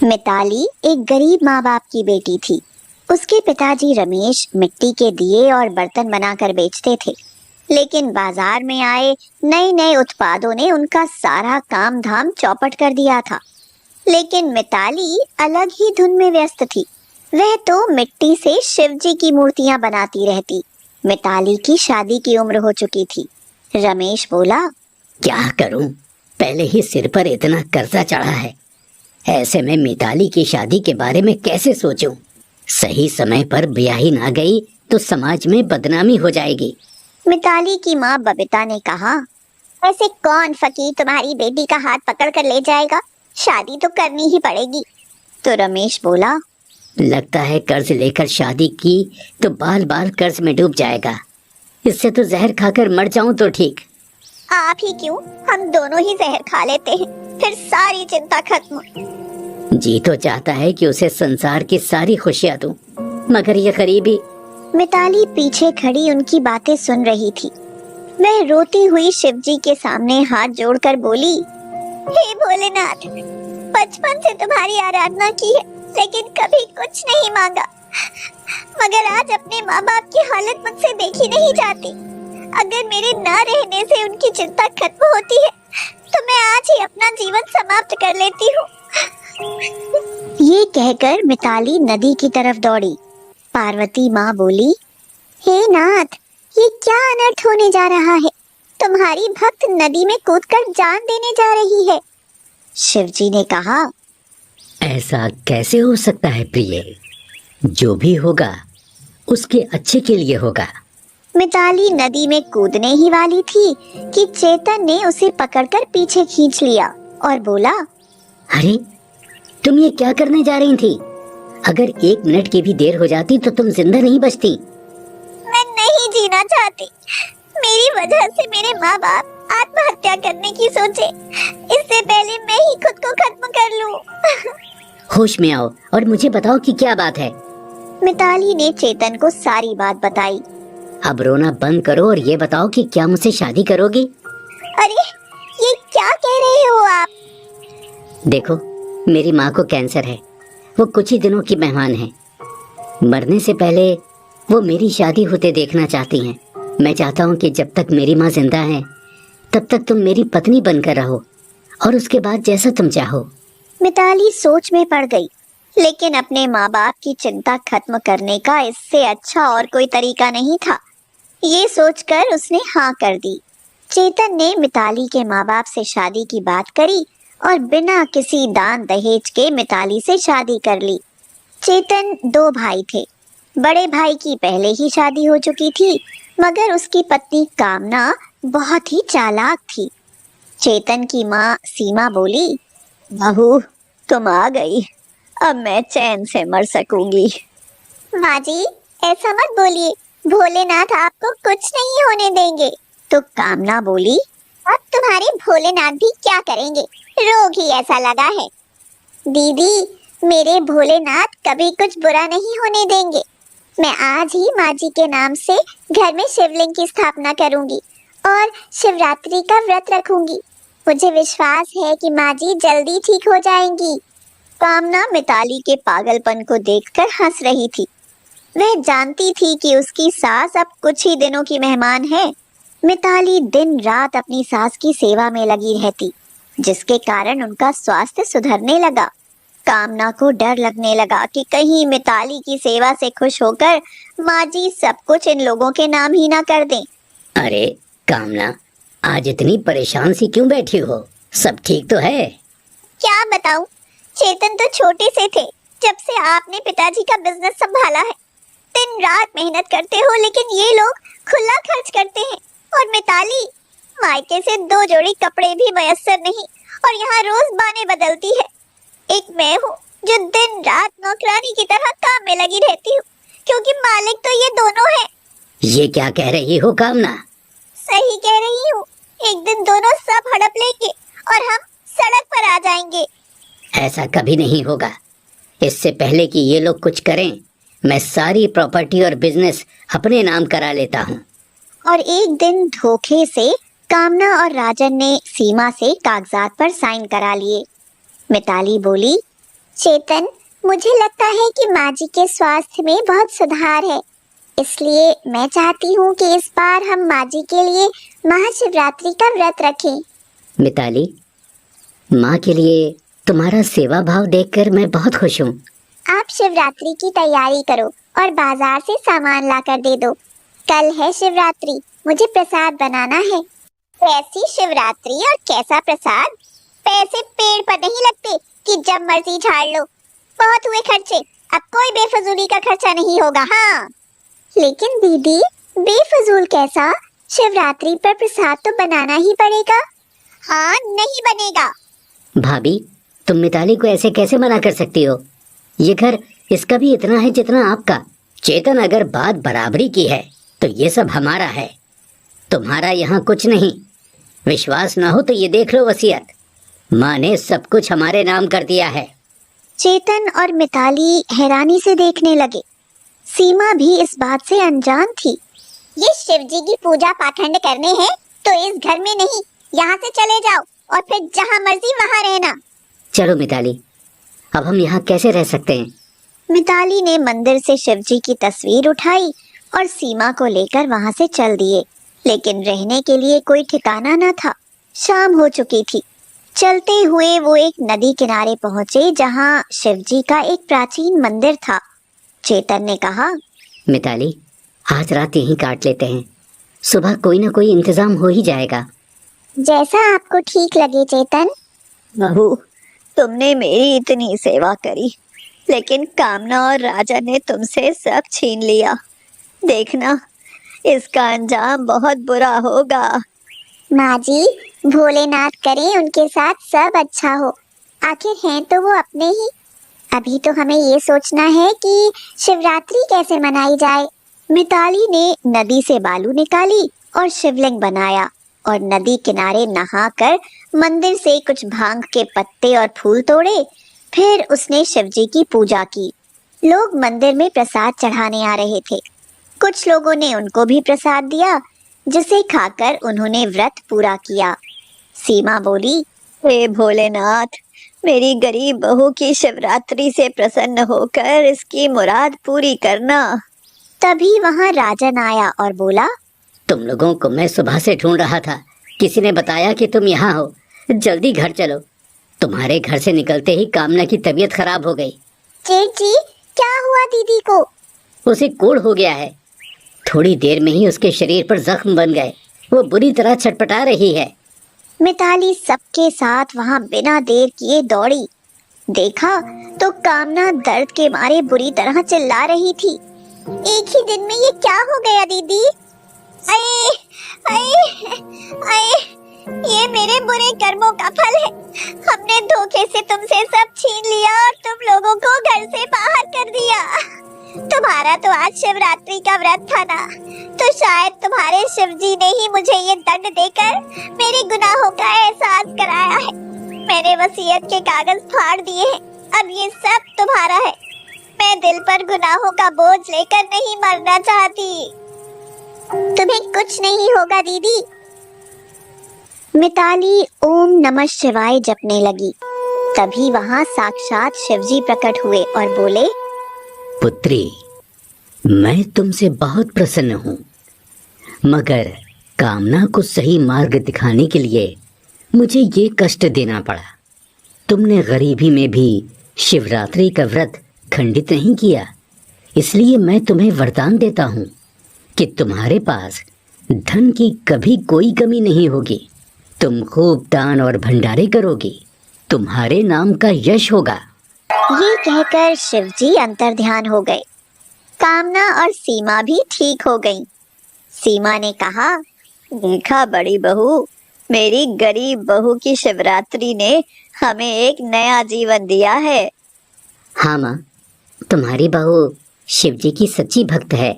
मिताली एक गरीब माँ बाप की बेटी थी। उसके पिताजी रमेश मिट्टी के दिए और बर्तन बनाकर बेचते थे, लेकिन बाजार में आए नए नए उत्पादों ने उनका सारा काम धाम चौपट कर दिया था। लेकिन मिताली अलग ही धुन में व्यस्त थी। वह तो मिट्टी से शिव जी की मूर्तियां बनाती रहती। मिताली की शादी की उम्र हो चुकी थी। रमेश बोला, क्या करूं? पहले ही सिर पर इतना कर्जा चढ़ा है। ऐसे में मिताली की शादी के बारे में कैसे सोचूं? सही समय पर ब्याही ना गई तो समाज में बदनामी हो जाएगी। मिताली की माँ बबीता ने कहा, ऐसे कौन फकीर तुम्हारी बेटी का हाथ पकड़ कर ले जाएगा? शादी तो करनी ही पड़ेगी। तो रमेश बोला, लगता है कर्ज लेकर शादी की तो बाल बाल कर्ज में डूब जाएगा। इससे तो जहर खाकर मर जाऊं तो ठीक। आप ही क्यों, हम दोनों ही जहर खा लेते हैं, फिर सारी चिंता खत्म। जी तो चाहता है कि उसे संसार की सारी खुशियां दूं, मगर ये गरीबी। मिताली पीछे खड़ी उनकी बातें सुन रही थी। वह रोती हुई शिवजी के सामने हाथ जोड़कर बोली, हे भोलेनाथ, बचपन से तुम्हारी आराधना की है, लेकिन कभी कुछ नहीं मांगा। मगर आज अपने माँ बाप की हालत मुझसे देखी नहीं जाती। अगर मेरे न रहने से उनकी चिंता खत्म होती है, तो मैं आज ही अपना जीवन समाप्त कर लेती हूँ। ये कहकर मिताली नदी की तरफ दौड़ी। पार्वती माँ बोली, हे नाथ, ये क्या अनर्थ होने जा रहा है? तुम्हारी भक्त नदी में कूदकर जान देने जा रही है। शिवजी ने कहा, ऐसा कैसे हो सकता है प्रिय? जो भी होगा उसके अच्छे के लिए होगा। मिताली नदी में कूदने ही वाली थी कि चेतन ने उसे पकड़कर पीछे खींच लिया और बोला, अरे तुम ये क्या करने जा रही थी? अगर 1 मिनट की भी देर हो जाती तो तुम जिंदा नहीं बचती। मैं नहीं जीना चाहती। मेरी वजह से मेरे माँ बाप आत्महत्या करने की सोचे। इससे पहले मैं ही खुद को खत्म कर लूं। होश में आओ और मुझे बताओ कि क्या बात है। मिताली ने चेतन को सारी बात बताई। अब रोना बंद करो और ये बताओ कि क्या मुझसे शादी करोगी? अरे ये क्या कह रहे हो आप? देखो, मेरी माँ को कैंसर है। वो कुछ ही दिनों की मेहमान है। मरने से पहले वो मेरी शादी होते देखना चाहती हैं। मैं चाहता हूँ कि जब तक मेरी माँ जिंदा है तब तक तुम मेरी पत्नी बनकर रहो, और उसके बाद जैसा तुम चाहो। मिताली सोच में पड़ गई, लेकिन अपने माँ बाप की चिंता खत्म करने का इससे अच्छा और कोई तरीका नहीं था। ये सोचकर उसने हाँ कर दी। चेतन ने मिताली के माँ बाप से शादी की बात करी और बिना किसी दान दहेज के मिताली से शादी कर ली। चेतन 2 भाई थे। बड़े भाई की पहले ही शादी हो चुकी थी, मगर उसकी पत्नी कामना बहुत ही चालाक थी। चेतन की माँ सीमा बोली, बहू तुम आ गई, अब मैं चैन से मर सकूंगी। माँ जी, ऐसा मत बोलिए, भोलेनाथ आपको कुछ नहीं होने देंगे। तो कामना बोली, अब तुम्हारे भोलेनाथ भी क्या करेंगे, रोग ही ऐसा लगा है। दीदी, मेरे भोलेनाथ कभी कुछ बुरा नहीं होने देंगे। मैं आज ही माँ जी के नाम से घर में शिवलिंग की स्थापना करूंगी और शिवरात्रि का व्रत रखूंगी। मुझे विश्वास है कि माँ जी जल्दी ठीक हो जाएंगी। कामना मिताली के पागलपन को देखकर हंस रही थी। वह जानती थी कि उसकी सास अब कुछ ही दिनों की मेहमान है। मिताली दिन रात अपनी सास की सेवा में लगी रहती, जिसके कारण उनका स्वास्थ्य सुधरने लगा। कामना को डर लगने लगा कि कहीं मिताली की सेवा से खुश होकर माँ जी सब कुछ इन लोगों के नाम ही ना कर दें। अरे कामना, आज इतनी परेशान सी क्यों बैठी हो? सब ठीक तो है? क्या बताऊं, चेतन तो छोटे से थे जब से आपने पिताजी का बिजनेस संभाला है। दिन रात मेहनत करते हो, लेकिन ये लोग खुला खर्च करते हैं। और मिताली, मायके से 2 जोड़ी कपड़े भी मयस्सर नहीं, और यहाँ रोज बाने बदलती है। एक मैं हूँ जो दिन रात नौकरानी की तरह काम में लगी रहती हूँ, क्योंकि मालिक तो ये दोनों हैं। ये क्या कह रही हो कामना? सही कह रही हूँ। एक दिन दोनों सब हड़प लेंगे और हम सड़क पर आ जाएंगे। ऐसा कभी नहीं होगा। इससे पहले कि ये लोग कुछ करें, मैं सारी प्रॉपर्टी और बिजनेस अपने नाम करा लेता हूँ। और एक दिन धोखे से कामना और राजन ने सीमा से कागजात पर साइन करा लिए। मिताली बोली, चेतन, मुझे लगता है कि माँ जी के स्वास्थ्य में बहुत सुधार है, इसलिए मैं चाहती हूँ कि इस बार हम माँ जी के लिए महाशिवरात्रि का व्रत रखें। मिताली, माँ के लिए तुम्हारा सेवा भाव देखकर मैं बहुत खुश हूँ। आप शिवरात्रि की तैयारी करो और बाजार से सामान लाकर दे दो। कल है शिवरात्रि, मुझे प्रसाद बनाना है। कैसी शिवरात्रि और कैसा प्रसाद? पैसे पेड़ पर नहीं लगते कि जब मर्जी झाड़ लो। बहुत हुए खर्चे, अब कोई बेफजूली का खर्चा नहीं होगा। हाँ, लेकिन दीदी, बेफजूल कैसा? शिवरात्रि पर प्रसाद तो बनाना ही पड़ेगा। हाँ, नहीं बनेगा। भाभी, तुम मिताली को ऐसे कैसे मना कर सकती हो? ये घर इसका भी इतना है जितना आपका। चेतन, अगर बात बराबरी की है तो ये सब हमारा है, तुम्हारा यहाँ कुछ नहीं। विश्वास ना हो तो ये देख लो वसीयत, माँ ने सब कुछ हमारे नाम कर दिया है। चेतन और मिताली हैरानी से देखने लगे। सीमा भी इस बात से अनजान थी। ये शिव जी की पूजा पाखंड करने हैं तो इस घर में नहीं, यहाँ से चले जाओ और फिर जहाँ मर्जी वहाँ रहना। चलो मिताली, अब हम यहाँ कैसे रह सकते हैं? मिताली ने मंदिर से शिव जी की तस्वीर उठाई और सीमा को लेकर वहाँ से चल दिए, लेकिन रहने के लिए कोई ठिकाना न था। शाम हो चुकी थी। चलते हुए वो एक नदी किनारे पहुँचे जहाँ शिव जी का एक प्राचीन मंदिर था। चेतन ने कहा, मिताली, आज रात यहीं काट लेते हैं, सुबह कोई ना कोई इंतजाम हो ही जाएगा। जैसा आपको ठीक लगे चेतन। बहू, तुमने मेरी इतनी सेवा करी, लेकिन कामना और राजा ने तुमसे सब छीन लिया। देखना, इसका अंजाम बहुत बुरा होगा। माँ जी, भोलेनाथ करें उनके साथ सब अच्छा हो, आखिर हैं तो वो अपने ही। अभी तो हमें ये सोचना है कि शिवरात्रि कैसे मनाई जाए। मिताली ने नदी से बालू निकाली और शिवलिंग बनाया और नदी किनारे नहाकर मंदिर से कुछ भांग के पत्ते और फूल तोड़े। फिर उसने शिवजी की पूजा की। लोग मंदिर में प्रसाद चढ़ाने आ रहे थे। कुछ लोगों ने उनको भी प्रसाद दिया, जिसे खाकर उन्होंने व्रत पूरा किया। सीमा बोली, हे भोलेनाथ, मेरी गरीब बहू की शिवरात्रि से प्रसन्न होकर इसकी मुराद पूरी करना। तभी वहां राजन आया और बोला, तुम लोगों को मैं सुबह से ढूंढ रहा था, किसी ने बताया कि तुम यहाँ हो। जल्दी घर चलो, तुम्हारे घर से निकलते ही कामना की तबीयत खराब हो गई। जेठ जी, क्या हुआ दीदी को? उसे कोढ़ हो गया है, थोड़ी देर में ही उसके शरीर पर जख्म बन गए, वो बुरी तरह छटपटा रही है। मिताली सबके साथ वहां बिना देर किए दौड़ी। देखा तो कामना दर्द के मारे बुरी तरह चिल्ला रही थी। एक ही दिन में ये क्या हो गया दीदी? अये, अये, अये, ये मेरे बुरे कर्मों का फल है। हमने धोखे से तुमसे सब छीन लिया और तुम लोगों को घर से बाहर कर दिया। तुम्हारा तो आज शिवरात्रि का व्रत था ना, तो शायद तुम्हारे शिवजी ने ही मुझे ये दंड देकर मेरे गुनाहों का एहसास कराया है। मैंने वसीयत के कागज फाड़ दिए हैं, अब ये सब तुम्हारा है। मैं दिल पर गुनाहों का बोझ लेकर नहीं मरना चाहती। तुम्हें कुछ नहीं होगा दीदी। मिताली ओम नमः शिवाय जपने लगी। तभी वहां साक्षात शिवजी प्रकट हुए और बोले, पुत्री, मैं तुमसे बहुत प्रसन्न हूँ, मगर कामना को सही मार्ग दिखाने के लिए मुझे ये कष्ट देना पड़ा। तुमने गरीबी में भी शिवरात्रि का व्रत खंडित नहीं किया, इसलिए मैं तुम्हें वरदान देता हूँ कि तुम्हारे पास धन की कभी कोई कमी नहीं होगी। तुम खूब दान और भंडारे करोगी, तुम्हारे नाम का यश होगा। ये कहकर शिवजी अंतर्ध्यान हो गए। कामना और सीमा भी ठीक हो गईं। सीमा ने कहा, देखा बड़ी बहू, मेरी गरीब बहू की शिवरात्रि ने हमें एक नया जीवन दिया है। हाँ माँ, तुम्हारी बहू शिवजी की सच्ची भक्त है।